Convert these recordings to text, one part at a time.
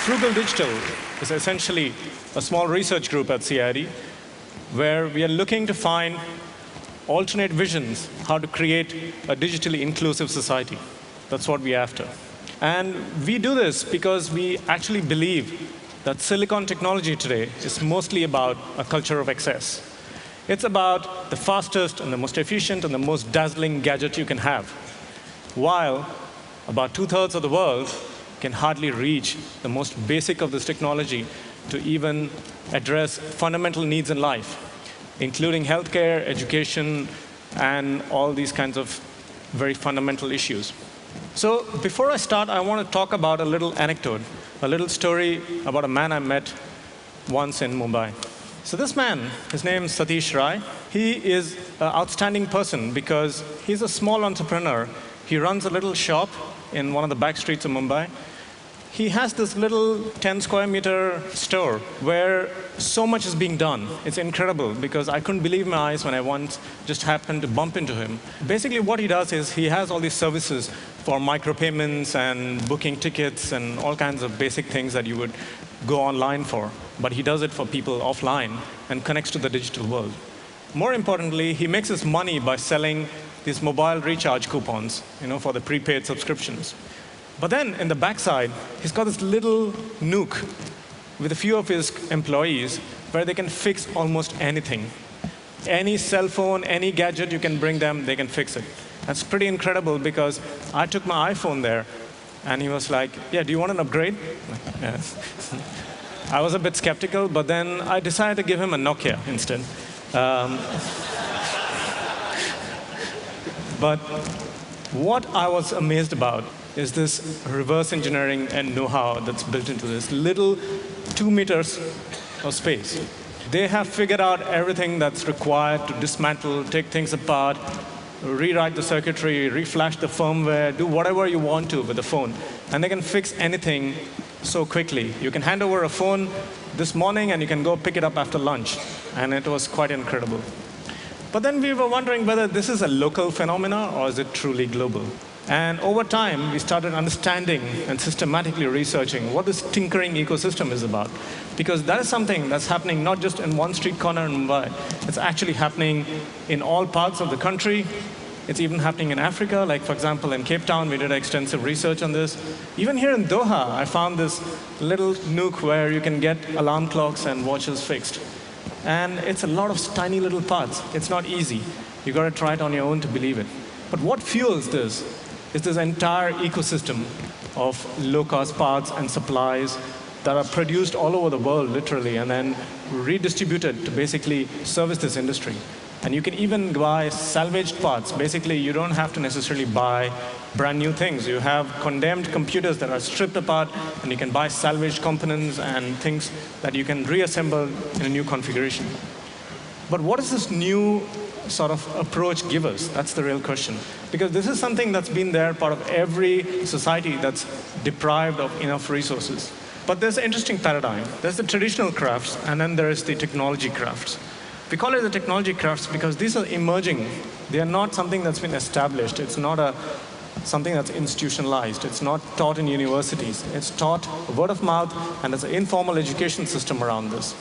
Frugal Digital is essentially a small research group at CID where we are looking to find alternate visions how to create a digitally inclusive society. That's what we're after. And we do this because we actually believe that silicon technology today is mostly about a culture of excess. It's about the fastest and the most efficient and the most dazzling gadget you can have, while about 2/3 of the world can hardly reach the most basic of this technology to even address fundamental needs in life, including healthcare, education, and all these kinds of very fundamental issues. So before I start, I want to talk about a little anecdote, a little story about a man I met once in Mumbai. So this man, his name is Satish Rai. He is an outstanding person because he's a small entrepreneur. He runs a little shop in one of the back streets of Mumbai. He has this little 10 square meter store where so much is being done. It's incredible because I couldn't believe my eyes when I once just happened to bump into him. Basically what he does is he has all these services for micropayments and booking tickets and all kinds of basic things that you would go online for. But he does it for people offline and connects to the digital world. More importantly, he makes his money by selling these mobile recharge coupons, for the prepaid subscriptions. But then, in the backside, he's got this little nook with a few of his employees where they can fix almost anything. Any cell phone, any gadget you can bring them, they can fix it. That's pretty incredible because I took my iPhone there, and he was like, yeah, do you want an upgrade? Yes. I was a bit skeptical, but then I decided to give him a Nokia instead. But what I was amazed about is this reverse engineering and know-how that's built into this little 2 meters of space. They have figured out everything that's required to dismantle, take things apart, rewrite the circuitry, reflash the firmware, do whatever you want to with the phone. And they can fix anything so quickly. You can hand over a phone this morning and you can go pick it up after lunch. And it was quite incredible. But then we were wondering whether this is a local phenomenon or is it truly global? And over time, we started understanding and systematically researching what this tinkering ecosystem is about. Because that is something that's happening not just in one street corner in Mumbai. It's actually happening in all parts of the country. It's even happening in Africa. Like, for example, in Cape Town, we did extensive research on this. Even here in Doha, I found this little nook where you can get alarm clocks and watches fixed. And it's a lot of tiny little parts. It's not easy. You've got to try it on your own to believe it. But what fuels this is this entire ecosystem of low-cost parts and supplies that are produced all over the world, literally, and then redistributed to basically service this industry. And you can even buy salvaged parts. Basically, you don't have to necessarily buy brand new things. You have condemned computers that are stripped apart, and you can buy salvaged components and things that you can reassemble in a new configuration. But what does this new sort of approach give us? That's the real question. Because this is something that's been there, part of every society that's deprived of enough resources. But there's an interesting paradigm. There's the traditional crafts, and then there's the technology crafts. We call it the technology crafts because these are emerging. They are not something that's been established. It's not something that's institutionalized. It's not taught in universities. It's taught word of mouth, and there's an informal education system around this.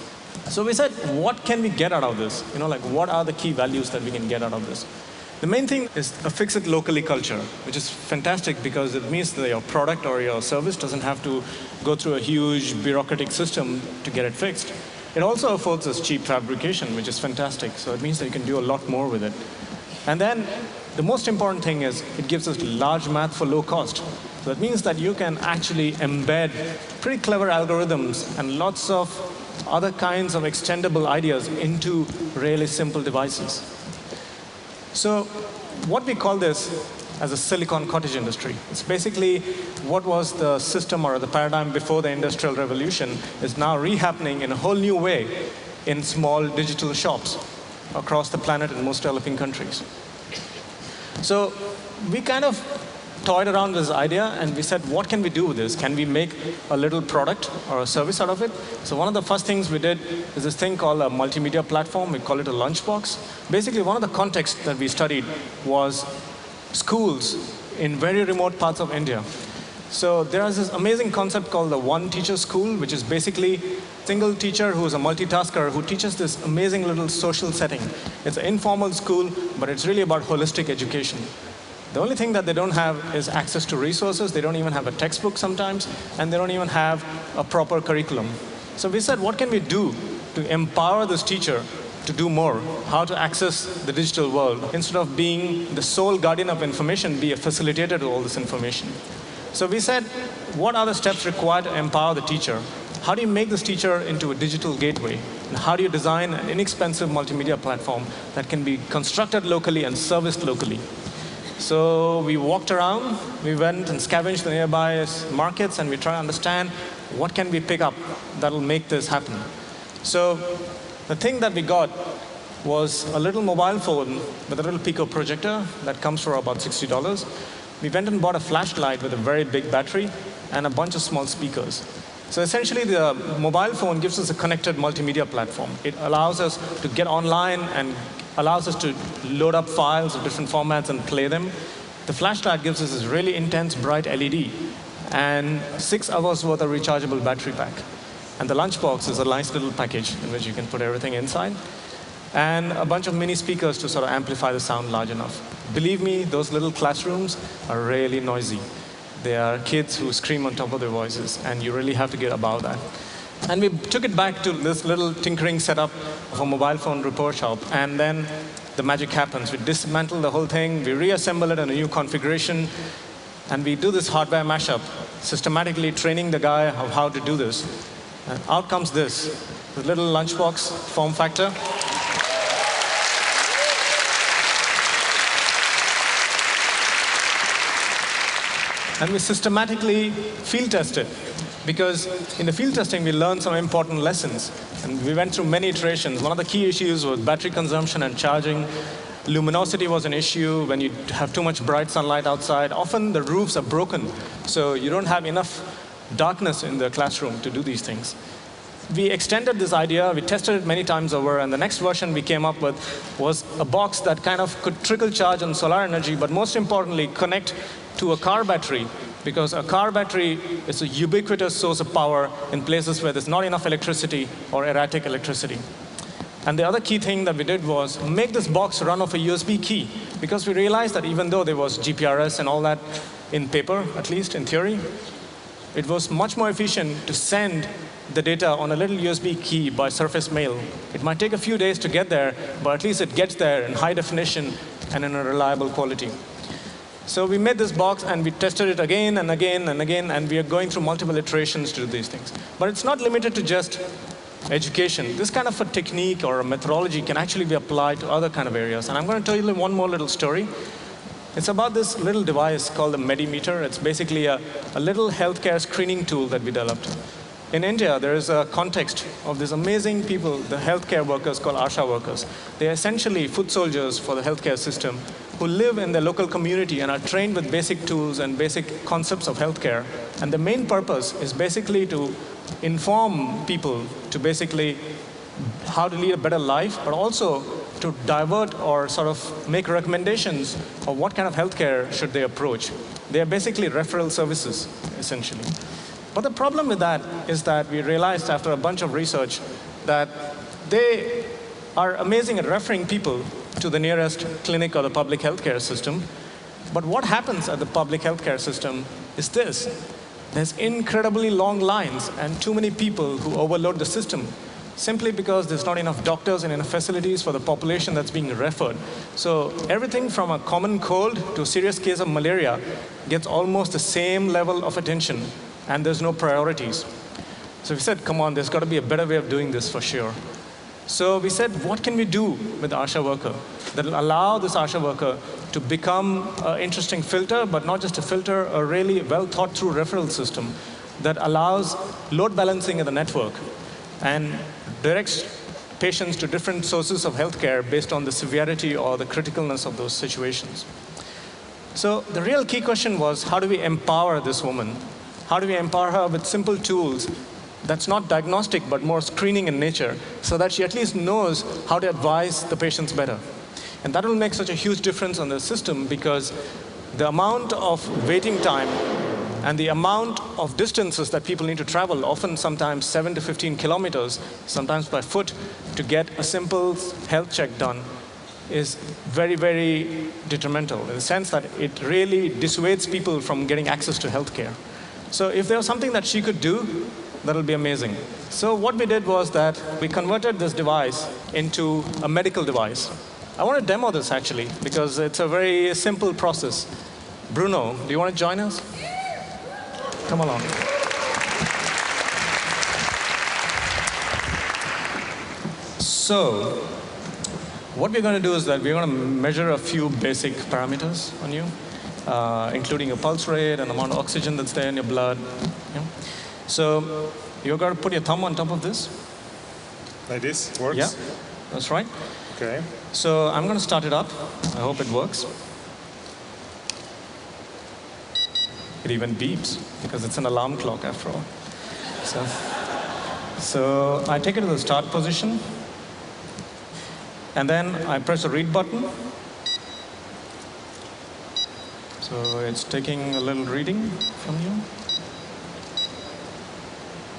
So we said, what can we get out of this? What are the key values that we can get out of this? The main thing is a fix-it locally culture, which is fantastic because it means that your product or your service doesn't have to go through a huge bureaucratic system to get it fixed. It also affords us cheap fabrication, which is fantastic. So it means that you can do a lot more with it. And then the most important thing is it gives us large math for low cost. So that means that you can actually embed pretty clever algorithms and lots of other kinds of extendable ideas into really simple devices. So what we call this as a silicon cottage industry. It's basically what was the system or the paradigm before the Industrial Revolution is now rehappening in a whole new way in small digital shops across the planet in most developing countries. So we kind of toyed around with this idea, and we said, what can we do with this? Can we make a little product or a service out of it? So one of the first things we did is this thing called a multimedia platform. We call it a lunchbox. Basically, one of the contexts that we studied was schools in very remote parts of India. So there is this amazing concept called the one teacher school, which is basically a single teacher who is a multitasker who teaches this amazing little social setting. It's an informal school, but it's really about holistic education. The only thing that they don't have is access to resources. They don't even have a textbook sometimes, and they don't even have a proper curriculum. So we said, what can we do to empower this teacher to do more? How to access the digital world? Instead of being the sole guardian of information, be a facilitator to all this information. So we said, what are the steps required to empower the teacher? How do you make this teacher into a digital gateway? And how do you design an inexpensive multimedia platform that can be constructed locally and serviced locally? So we walked around, we went and scavenged the nearby markets, and we tried to understand what can we pick up that will make this happen. So the thing that we got was a little mobile phone with a little Pico projector that comes for about $60. We went and bought a flashlight with a very big battery and a bunch of small speakers. So essentially, the mobile phone gives us a connected multimedia platform. It allows us to get online and allows us to load up files of different formats and play them. The flashlight gives us this really intense, bright LED and 6 hours worth of rechargeable battery pack. And the lunchbox is a nice little package in which you can put everything inside, and a bunch of mini speakers to sort of amplify the sound large enough. Believe me, those little classrooms are really noisy. They are kids who scream on top of their voices, and you really have to get above that. And we took it back to this little tinkering setup of a mobile phone repair shop, and then the magic happens. We dismantle the whole thing, we reassemble it in a new configuration, and we do this hardware mashup, systematically training the guy of how to do this. And out comes this, the little lunchbox form factor. And we systematically field test it, because in the field testing we learned some important lessons, and we went through many iterations. One of the key issues was battery consumption and charging. Luminosity was an issue. When you have too much bright sunlight outside, often the roofs are broken, so you don't have enough darkness in the classroom to do these things. We extended this idea, we tested it many times over, and the next version we came up with was a box that kind of could trickle charge on solar energy, but most importantly, connect to a car battery, because a car battery is a ubiquitous source of power in places where there's not enough electricity or erratic electricity. And the other key thing that we did was make this box run off a USB key, because we realized that even though there was GPRS and all that in paper, at least in theory, it was much more efficient to send the data on a little USB key by surface mail. It might take a few days to get there, but at least it gets there in high definition and in a reliable quality. So we made this box, and we tested it again and again and again, and we are going through multiple iterations to do these things. But it's not limited to just education. This kind of a technique or a methodology can actually be applied to other kind of areas. And I'm going to tell you one more little story. It's about this little device called the Medimeter. It's basically a little healthcare screening tool that we developed. In India, there is a context of these amazing people, the healthcare workers called ASHA workers. They are essentially foot soldiers for the healthcare system who live in their local community and are trained with basic tools and basic concepts of healthcare. And the main purpose is basically to inform people to basically how to lead a better life, but also to divert or sort of make recommendations of what kind of healthcare should they approach. They are basically referral services, essentially. But the problem with that is that we realized after a bunch of research that they are amazing at referring people to the nearest clinic or the public healthcare system. But what happens at the public healthcare system is this. There's incredibly long lines and too many people who overload the system, simply because there's not enough doctors and enough facilities for the population that's being referred. So everything from a common cold to a serious case of malaria gets almost the same level of attention, and there's no priorities. So we said, come on, there's got to be a better way of doing this for sure. So we said, what can we do with the ASHA worker that will allow this ASHA worker to become an interesting filter, but not just a filter, a really well thought through referral system that allows load balancing of the network and directs patients to different sources of healthcare based on the severity or the criticalness of those situations. So the real key question was, how do we empower this woman? How do we empower her with simple tools that's not diagnostic, but more screening in nature, so that she at least knows how to advise the patients better? And that will make such a huge difference on the system, because the amount of waiting time and the amount of distances that people need to travel, often sometimes 7 to 15 kilometers, sometimes by foot, to get a simple health check done, is very, very detrimental, in the sense that it really dissuades people from getting access to healthcare. So if there was something that she could do, that will be amazing. So what we did was that we converted this device into a medical device. I want to demo this, actually, because it's a very simple process. Bruno, do you want to join us? Come along. So what we're going to do is that we're going to measure a few basic parameters on you, including your pulse rate and amount of oxygen that's there in your blood. Yeah. So you're going to put your thumb on top of this. Like this? Works? Yeah, that's right. Okay. So I'm going to start it up. I hope it works. It even beeps, because it's an alarm clock after all. So I take it to the start position. And then I press the read button. So it's taking a little reading from you.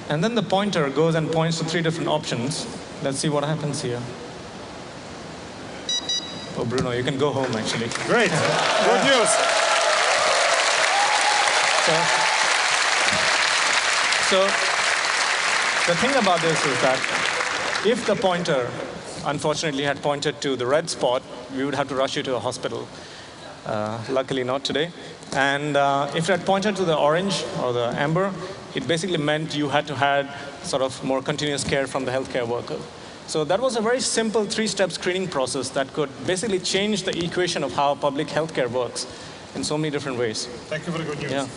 And then the pointer goes and points to 3 different options. Let's see what happens here. Oh, Bruno, you can go home, actually. Great. Good news. So the thing about this is that if the pointer, unfortunately, had pointed to the red spot, we would have to rush you to a hospital. Luckily, not today. And if it had pointed to the orange or the amber, it basically meant you had to have sort of more continuous care from the healthcare worker. So that was a very simple 3-step screening process that could basically change the equation of how public healthcare works in so many different ways. Thank you for the good news. Yeah.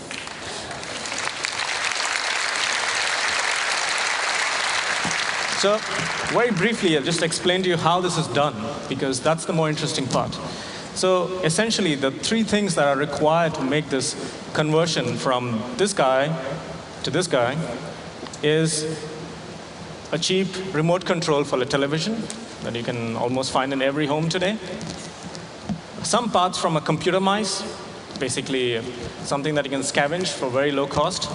So very briefly, I'll just explain to you how this is done, because that's the more interesting part. So essentially, the 3 things that are required to make this conversion from this guy to this guy is a cheap remote control for the television that you can almost find in every home today. Some parts from a computer mouse, basically something that you can scavenge for very low cost.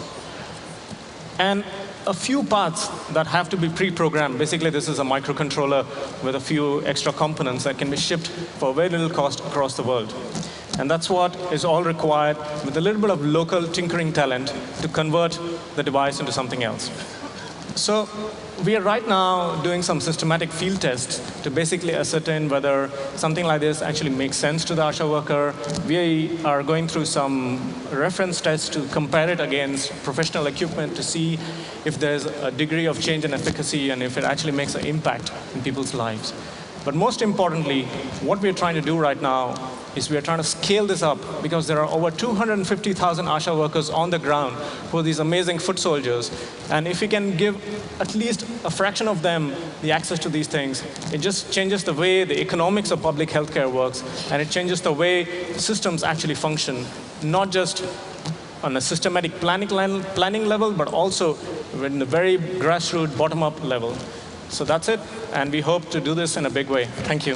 And a few parts that have to be pre-programmed. Basically, this is a microcontroller with a few extra components that can be shipped for very little cost across the world. And that's what is all required, with a little bit of local tinkering talent, to convert the device into something else. So we are right now doing some systematic field tests to basically ascertain whether something like this actually makes sense to the ASHA worker. We are going through some reference tests to compare it against professional equipment to see if there's a degree of change in efficacy and if it actually makes an impact in people's lives. But most importantly, what we're trying to do right now is we are trying to scale this up, because there are over 250,000 ASHA workers on the ground who are these amazing foot soldiers. And if we can give at least a fraction of them the access to these things, it just changes the way the economics of public healthcare works, and it changes the way systems actually function, not just on a systematic planning level, but also in the very grassroots, bottom-up level. So that's it, and we hope to do this in a big way. Thank you.